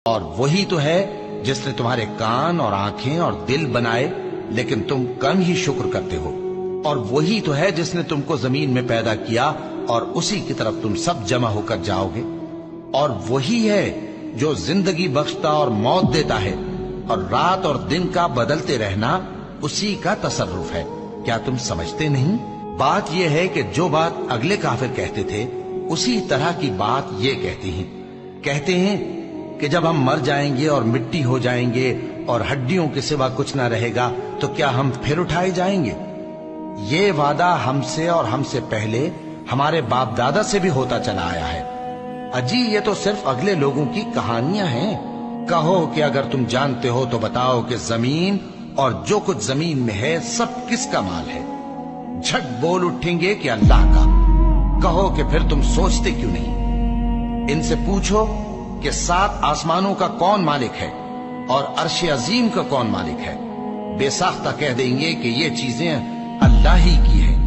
اور وہی تو ہے جس نے تمہارے کان اور آنکھیں اور دل بنائے لیکن تم کم ہی شکر کرتے ہو. اور وہی تو ہے جس نے تم کو زمین میں پیدا کیا اور اسی کی طرف تم سب جمع ہو کر جاؤ گے. اور وہی ہے جو زندگی بخشتا اور موت دیتا ہے، اور رات اور دن کا بدلتے رہنا اسی کا تصرف ہے. کیا تم سمجھتے نہیں؟ بات یہ ہے کہ جو بات اگلے کافر کہتے تھے اسی طرح کی بات یہ کہتے ہیں کہ جب ہم مر جائیں گے اور مٹی ہو جائیں گے اور ہڈیوں کے سوا کچھ نہ رہے گا تو کیا ہم پھر اٹھائے جائیں گے؟ یہ وعدہ ہم سے اور ہم سے پہلے ہمارے باپ دادا سے بھی ہوتا چلا آیا ہے. اجی یہ تو صرف اگلے لوگوں کی کہانیاں ہیں. کہو کہ اگر تم جانتے ہو تو بتاؤ کہ زمین اور جو کچھ زمین میں ہے سب کس کا مال ہے؟ جھٹ بول اٹھیں گے کہ اللہ کا. کہو کہ پھر تم سوچتے کیوں نہیں؟ ان سے پوچھو کہ 7 آسمانوں کا کون مالک ہے اور عرش عظیم کا کون مالک ہے. بے ساختہ کہہ دیں گے کہ یہ چیزیں اللہ ہی کی ہیں.